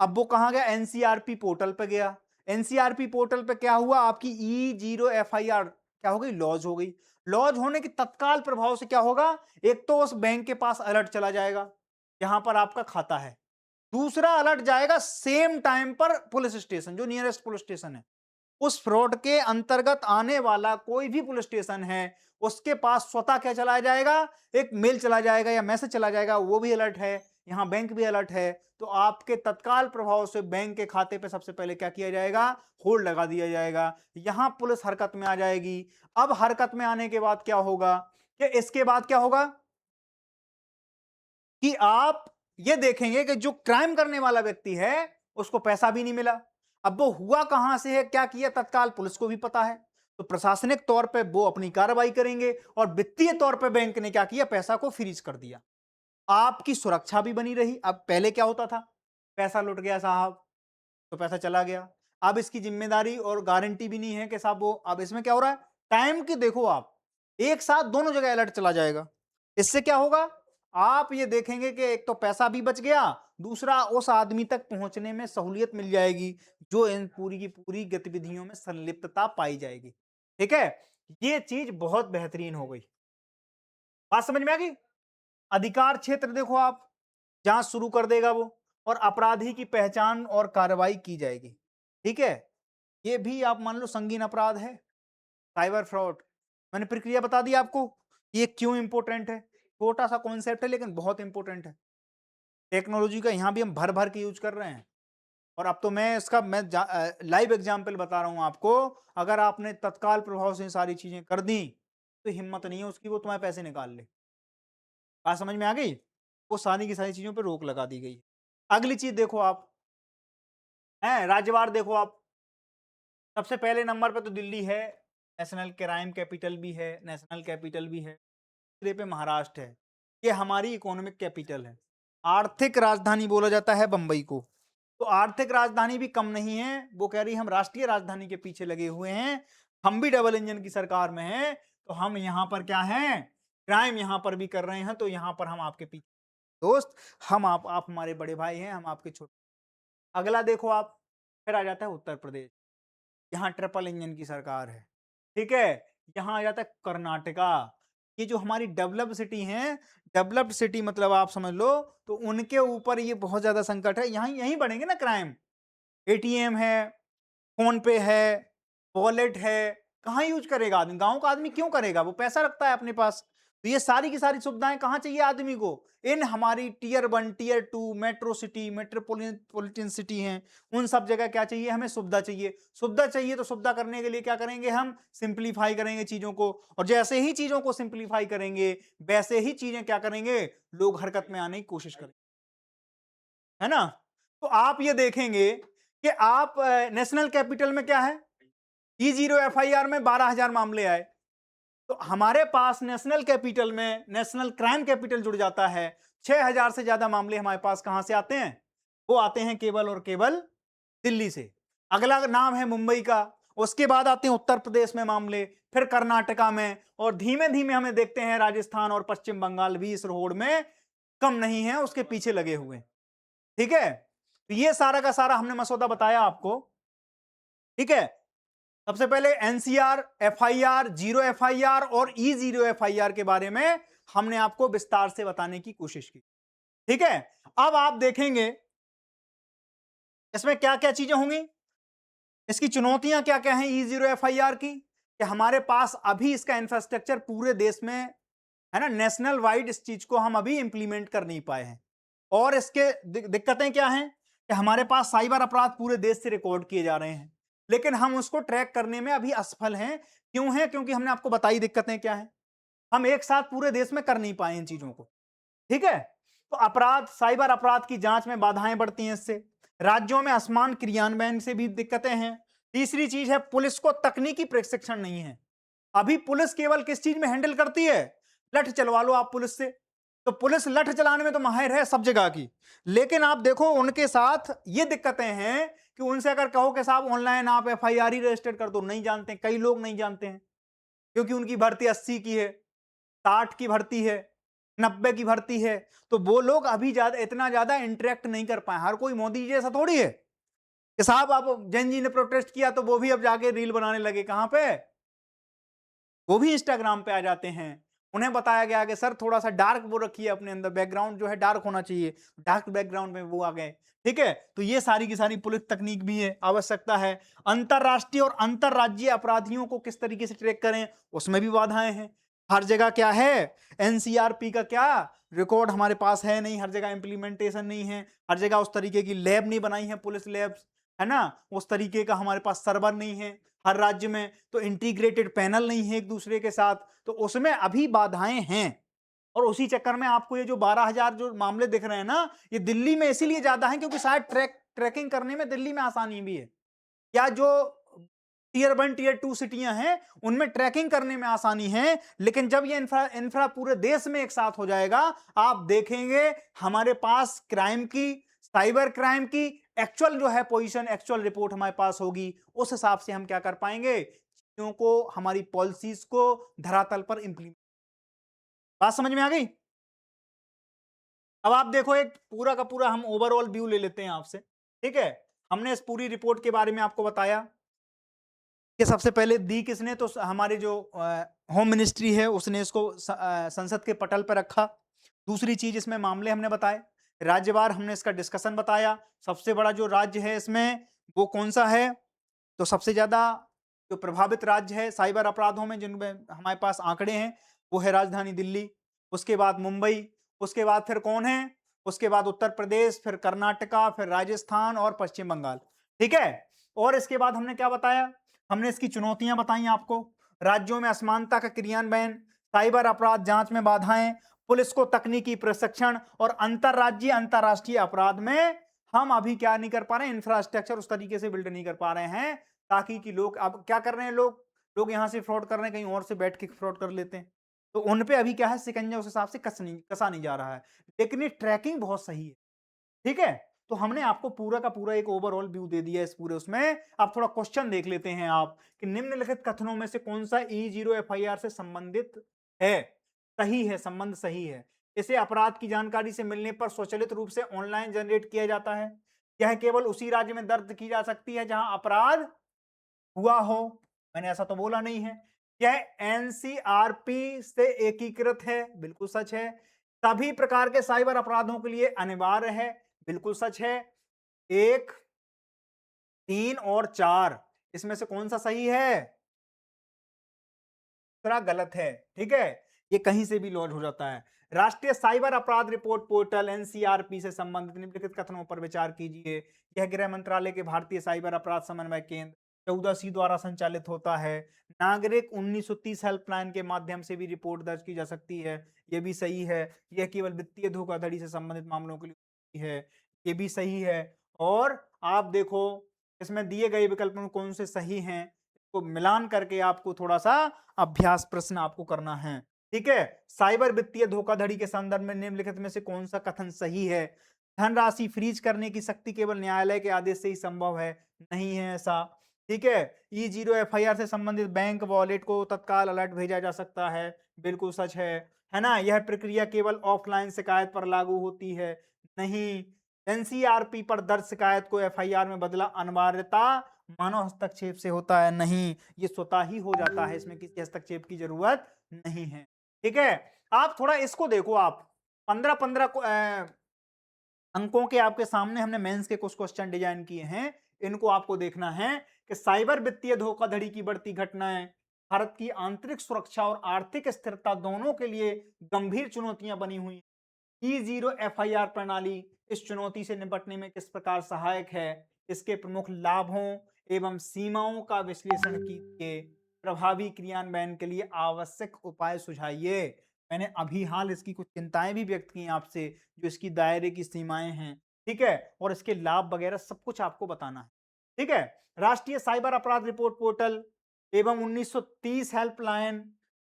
अब वो कहां गया, एनसीआरपी पोर्टल पे गया। एनसीआरपी पोर्टल पे क्या हुआ, आपकी E0 FIR क्या हो गई, लॉन्च हो गई। लॉन्च होने के तत्काल प्रभाव से क्या होगा, एक तो उस बैंक के पास अलर्ट चला जाएगा जहां पर आपका खाता है, दूसरा अलर्ट जाएगा सेम टाइम पर पुलिस स्टेशन, जो नियरेस्ट पुलिस स्टेशन है, उस फ्रॉड के अंतर्गत आने वाला कोई भी पुलिस स्टेशन है, उसके पास स्वतः क्या चला जाएगा, एक मेल चला जाएगा या मैसेज चला जाएगा, वो भी अलर्ट है, यहां बैंक भी अलर्ट है। तो आपके तत्काल प्रभाव से बैंक के खाते पे सबसे पहले क्या किया जाएगा, होल्ड लगा दिया जाएगा, यहां पुलिस हरकत में आ जाएगी। अब हरकत में आने के बाद क्या होगा, कि इसके बाद क्या होगा कि आप ये देखेंगे कि जो क्राइम करने वाला व्यक्ति है उसको पैसा भी नहीं मिला। अब वो हुआ कहां से है, क्या किया, तत्काल पुलिस को भी पता है, तो प्रशासनिक तौर पे वो अपनी कार्रवाई करेंगे, और वित्तीय तौर पे बैंक ने क्या किया, पैसा को फ्रीज कर दिया। आपकी सुरक्षा भी बनी रही। अब पहले क्या होता था, पैसा लुट गया साहब तो पैसा चला गया, अब इसकी जिम्मेदारी और गारंटी भी नहीं है कि साहब वो, अब इसमें क्या हो रहा है, टाइम की देखो आप, एक साथ दोनों जगह अलर्ट चला जाएगा। इससे क्या होगा, आप ये देखेंगे कि एक तो पैसा भी बच गया, दूसरा उस आदमी तक पहुंचने में सहूलियत मिल जाएगी जो इन पूरी की पूरी गतिविधियों में संलिप्तता पाई जाएगी। ठीक है, ये चीज बहुत बेहतरीन हो गई। बात समझ में आ गई। अधिकार क्षेत्र देखो आप, जांच शुरू कर देगा वो, और अपराधी की पहचान और कार्रवाई की जाएगी। ठीक है, ये भी आप मान लो संगीन अपराध है, साइबर फ्रॉड। मैंने प्रक्रिया बता दी आपको, ये क्यों इंपॉर्टेंट है, छोटा सा कॉन्सेप्ट है लेकिन बहुत इंपॉर्टेंट है। टेक्नोलॉजी का यहां भी हम भर भर के यूज कर रहे हैं, और अब तो मैं इसका मैं लाइव एग्जाम्पल बता रहा हूं आपको। अगर आपने तत्काल प्रभाव से सारी चीजें कर दी तो हिम्मत नहीं है उसकी वो तुम्हारे पैसे निकाल ले। बात समझ में आ गई, वो सारी की सारी चीजों पर रोक लगा दी गई। अगली चीज देखो आप, है राज्यवार देखो आप, सबसे पहले नंबर पे तो दिल्ली है, नेशनल क्राइम कैपिटल भी है, नेशनल कैपिटल भी है। दूसरे पे महाराष्ट्र है, ये हमारी इकोनॉमिक कैपिटल है। आर्थिक राजधानी बोला जाता है बंबई को, तो आर्थिक राजधानी भी कम नहीं है। वो कह रही हम राष्ट्रीय राजधानी के पीछे लगे हुए हैं, हम भी डबल इंजन की सरकार में हैं, तो हम यहाँ पर क्या हैं, क्राइम यहाँ पर भी कर रहे हैं, तो यहाँ पर हम आपके पीछे दोस्त, हम आप हमारे बड़े भाई हैं, हम आपके छोटे। अगला देखो आप, फिर आ जाता है उत्तर प्रदेश, यहाँ ट्रिपल इंजन की सरकार है। ठीक है, यहाँ आ जाता है कर्नाटका। ये जो हमारी डेवलप्ड सिटी हैं, डेवलप्ड सिटी मतलब आप समझ लो, तो उनके ऊपर ये बहुत ज्यादा संकट है, यहाँ यहीं बढ़ेंगे ना क्राइम। एटीएम है, फोन पे है, वॉलेट है, कहाँ यूज करेगा आदमी, गांव का आदमी क्यों करेगा, वो पैसा रखता है अपने पास, तो ये सारी की सारी सुविधाएं कहां चाहिए आदमी को? इन हमारी tier 1 tier 2 metro city metropolitan city हैं, उन सब जगह क्या चाहिए? हमें सुविधा चाहिए। सुविधा चाहिए तो सुविधा करने के लिए क्या करेंगे? हम सिंप्लीफाई करेंगे चीजों को, और जैसे ही चीजों को सिंप्लीफाई करेंगे वैसे ही चीजें क्या करेंगे? लोग हरकत में आने की कोशिश करेंगे, है ना? तो आप ये देखेंगे कि आप नेशनल कैपिटल में क्या है? E0 FIR में 12,000 मामले आए। तो हमारे पास नेशनल कैपिटल में नेशनल क्राइम कैपिटल जुड़ जाता है, 6,000 से ज्यादा मामले हमारे पास कहां से आते हैं? वो आते हैं केवल और केवल दिल्ली से। अगला नाम है मुंबई का, उसके बाद आते हैं उत्तर प्रदेश में मामले, फिर कर्नाटका में, और धीमे धीमे हमें देखते हैं राजस्थान और पश्चिम बंगाल भी इस होड़ में कम नहीं है, उसके पीछे लगे हुए। ठीक है, तो ये सारा का सारा हमने मसौदा बताया आपको। ठीक है, सबसे पहले एनसीआर, एफआईआर, 0 FIR और E0 FIR के बारे में हमने आपको विस्तार से बताने की कोशिश की। ठीक है, अब आप देखेंगे इसमें क्या क्या चीजें होंगी, इसकी चुनौतियां क्या क्या हैं E0 FIR की, कि हमारे पास अभी इसका इंफ्रास्ट्रक्चर पूरे देश में है ना, नेशनल वाइड इस चीज को हम अभी इंप्लीमेंट कर नहीं पाए हैं। और इसके दिक्कतें क्या हैं कि हमारे पास साइबर अपराध पूरे देश से रिकॉर्ड किए जा रहे हैं, लेकिन हम उसको ट्रैक करने में अभी असफल हैं। क्यों है? क्योंकि हमने आपको बताई दिक्कतें क्या हैं, हम एक साथ पूरे देश में कर नहीं पाए इन चीजों को। ठीक है, तो अपराध, साइबर अपराध की जांच में बाधाएं बढ़ती हैं इससे, राज्यों में असमान क्रियान्वयन से भी दिक्कतें हैं। तीसरी चीज है पुलिस को तकनीकी प्रशिक्षण नहीं है। अभी पुलिस केवल किस चीज में हैंडल करती है? लठ चलवा लो आप पुलिस से, तो पुलिस लठ चलाने में तो माहिर है सब जगह की, लेकिन आप देखो उनके साथ ये दिक्कतें हैं कि उनसे अगर कहो कि साहब ऑनलाइन आप FIR ही रजिस्टर कर दो, नहीं जानते, कई लोग नहीं जानते हैं, क्योंकि उनकी भर्ती 80 की है, 60 की भर्ती है, 90 की भर्ती है, तो वो लोग अभी ज्यादा इतना ज्यादा इंटरेक्ट नहीं कर पाए। हर कोई मोदी जी जैसा थोड़ी है कि साहब आप जैन जी ने प्रोटेस्ट किया तो वो भी अब जाके रील बनाने लगे, कहां पे? वो भी इंस्टाग्राम पे आ जाते हैं। उन्हें बताया गया कि सर थोड़ा सा डार्क वो रखिए, अपने अंदर बैकग्राउंड जो है डार्क होना चाहिए, डार्क बैकग्राउंड में वो आ गए। ठीक है, तो ये सारी की सारी पुलिस तकनीक भी है, आवश्यकता है। अंतरराष्ट्रीय और अंतरराज्यीय अपराधियों को किस तरीके से ट्रैक करें, उसमें भी बाधाएं हैं। हर जगह क्या है, एनसीआरपी का क्या रिकॉर्ड हमारे पास है नहीं, हर जगह इंप्लीमेंटेशन नहीं है, हर जगह उस तरीके की लैब नहीं बनाई है, पुलिस लैब्स, है ना, उस तरीके का हमारे पास सर्वर नहीं है हर राज्य में, तो इंटीग्रेटेड पैनल नहीं है एक दूसरे के साथ, तो उसमें अभी बाधाएं हैं। और उसी चक्कर में आपको ये जो 12,000 जो मामले दिख रहे हैं ना, ये दिल्ली में इसीलिए ज्यादा है क्योंकि शायद ट्रैकिंग करने में दिल्ली में आसानी भी है, या जो टीयर 1 टीयर 2 सिटियां हैं उनमें ट्रैकिंग करने में आसानी है, लेकिन जब ये इंफ्रा पूरे देश में एक साथ हो जाएगा, आप देखेंगे हमारे पास क्राइम की, साइबर क्राइम की एक्चुअल जो है पोजीशन, एक्चुअल रिपोर्ट हमारे पास होगी। उस हिसाब से हम क्या कर पाएंगे, चीजों को, हमारी पॉलिसीज को धरातल पर इंप्लीमेंट। बात समझ में आ गई? अब आप देखो एक पूरा का पूरा हम ओवरऑल व्यू ले लेते हैं आपसे। ठीक है, हमने इस पूरी रिपोर्ट के बारे में आपको बताया कि सबसे पहले दी किसने, तो हमारे जो होम मिनिस्ट्री है उसने इसको संसद के पटल पर रखा। दूसरी चीज इसमें मामले हमने बताए, राज्यवार हमने इसका डिस्कशन बताया। सबसे बड़ा जो राज्य है इसमें वो कौन सा है, तो सबसे ज्यादा जो प्रभावित राज्य है साइबर अपराधों में जिनमें हमारे पास आंकड़े हैं वो है राजधानी दिल्ली, उसके बाद मुंबई, उसके बाद फिर कौन है, उसके बाद उत्तर प्रदेश, फिर कर्नाटका, फिर राजस्थान और पश्चिम बंगाल। ठीक है, और इसके बाद हमने क्या बताया, हमने इसकी चुनौतियां बताई आपको, राज्यों में असमानता का क्रियान्वयन, साइबर अपराध जांच में बाधाएं, पुलिस को तकनीकी प्रशिक्षण, और अंतरराज्यीय अंतरराष्ट्रीय अपराध में हम अभी क्या नहीं कर पा रहे हैं, इंफ्रास्ट्रक्चर उस तरीके से बिल्ड नहीं कर पा रहे हैं, ताकि कि लोग अब क्या कर रहे हैं, लोग लोग यहां से फ्रॉड कर रहे हैं, कहीं और से बैठ के फ्रॉड कर लेते हैं, तो उन पे अभी क्या है, शिकंजा उस हिसाब से कसा नहीं जा रहा है, लेकिन ये ट्रैकिंग बहुत सही है। ठीक है, तो हमने आपको पूरा का पूरा एक ओवरऑल व्यू दे दिया इस पूरे उसमें। आप थोड़ा क्वेश्चन देख लेते हैं आप कि निम्नलिखित कथनों में से कौन सा E0 FIR से संबंधित है, सही है, संबंध सही है। इसे अपराध की जानकारी से मिलने पर स्वचालित रूप से ऑनलाइन जनरेट किया जाता है। यह केवल उसी राज्य में दर्ज की जा सकती है जहां अपराध हुआ हो, मैंने ऐसा तो बोला नहीं है। यह एनसीआरपी से एकीकृत है, बिल्कुल सच है। सभी प्रकार के साइबर अपराधों के लिए अनिवार्य है, बिल्कुल सच है। 1, 3 और 4 इसमें से कौन सा सही है? दूसरा गलत है। ठीक है, ये कहीं से भी लॉन्च हो जाता है। राष्ट्रीय साइबर अपराध रिपोर्ट पोर्टल एनसीआरपी से संबंधित निम्नलिखित कथनों पर विचार कीजिए। यह गृह मंत्रालय के भारतीय साइबर अपराध समन्वय केंद्र 14C द्वारा संचालित होता है। नागरिक 1930 हेल्पलाइन के माध्यम से भी रिपोर्ट दर्ज की जा सकती है। ये भी सही है। यह केवल वित्तीय धोखाधड़ी से संबंधित मामलों के लिए होती है। ये भी सही है। और आप देखो इसमें दिए गए विकल्प में कौन से सही हैं, तो मिलान करके आपको थोड़ा सा अभ्यास प्रश्न आपको करना है। ठीक है, साइबर वित्तीय धोखाधड़ी के संदर्भ में निम्नलिखित में से कौन सा कथन सही है? धनराशि फ्रीज करने की शक्ति केवल न्यायालय के आदेश से ही संभव है, नहीं है ऐसा। ठीक है, E0 FIR से संबंधित बैंक वॉलेट को तत्काल अलर्ट भेजा जा सकता है, बिल्कुल सच है ना। यह प्रक्रिया केवल ऑफलाइन शिकायत पर लागू होती है, नहीं। एनसीआरपी पर दर्ज शिकायत को FIR में बदला अनिवार्यता मानव हस्तक्षेप से होता है, नहीं। ये स्वतः ही हो जाता है, इसमें किसी हस्तक्षेप की जरूरत नहीं है। ठीक है, आप थोड़ा इसको देखो। आप 15-15 अंकों के आपके सामने हमने मेंस के कुछ क्वेश्चन डिजाइन किए हैं, इनको आपको देखना है कि साइबर वित्तीय धोखाधड़ी की बढ़ती घटनाएं भारत की आंतरिक सुरक्षा और आर्थिक स्थिरता दोनों के लिए गंभीर चुनौतियां बनी हुई। E0 FIR प्रणाली इस चुनौती से निपटने में किस प्रकार सहायक है? इसके प्रमुख लाभों एवं सीमाओं का विश्लेषण कीजिए। प्रभावी क्रियान्वयन के लिए आवश्यक उपाय सुझाइए। मैंने अभी हाल इसकी कुछ चिंताएं भी व्यक्त की आपसे, जो इसकी दायरे की सीमाएं हैं। ठीक है, और इसके लाभ वगैरह सब कुछ आपको बताना है। ठीक है, राष्ट्रीय साइबर अपराध रिपोर्ट पोर्टल एवं 1930 हेल्पलाइन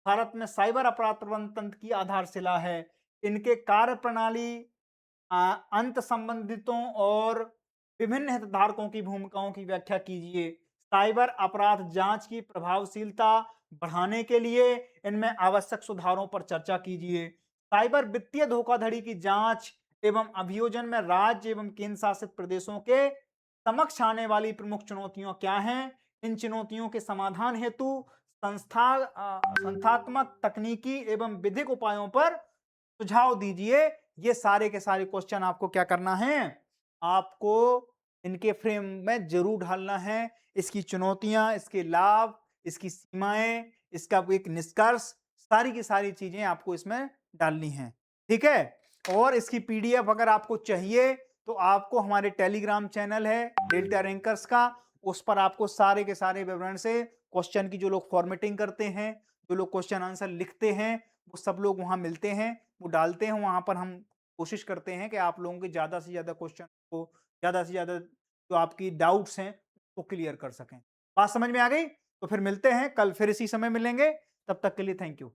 भारत में साइबर अपराध प्रबंधन तंत्र की आधारशिला है। इनके कार्य प्रणाली, अंत संबंधितों और विभिन्न हितधारकों की भूमिकाओं की व्याख्या कीजिए। साइबर अपराध जांच की प्रभावशीलता बढ़ाने के लिए इनमें आवश्यक सुधारों पर चर्चा कीजिए। साइबर वित्तीय धोखाधड़ी की जांच एवं अभियोजन में राज्य एवं केंद्र शासित प्रदेशों के समक्ष आने वाली प्रमुख चुनौतियां क्या हैं? इन चुनौतियों के समाधान हेतु संस्थात्मक, तकनीकी एवं विधिक उपायों पर सुझाव दीजिए। ये सारे के सारे क्वेश्चन आपको क्या करना है? आपको इनके फ्रेम में जरूर ढालना है। इसकी चुनौतियां, इसके लाभ, इसकी सीमाएं, इसका एक निष्कर्ष, सारी की सारी चीजें आपको इसमें डालनी है। ठीक है, और इसकी PDF अगर आपको चाहिए तो आपको हमारे टेलीग्राम चैनल है डेल्टा रैंकर्स का, उस पर आपको सारे के सारे विवरण से क्वेश्चन की, जो लोग फॉर्मेटिंग करते हैं, जो लोग क्वेश्चन आंसर लिखते हैं, वो सब लोग वहां मिलते हैं, वो डालते हैं वहां पर। हम कोशिश करते हैं कि आप लोगों के ज्यादा से ज्यादा क्वेश्चन को, ज्यादा से ज्यादा जो आपकी डाउट्स हैं वो क्लियर कर सकें। बात समझ में आ गई? तो फिर मिलते हैं कल, फिर इसी समय मिलेंगे। तब तक के लिए थैंक यू।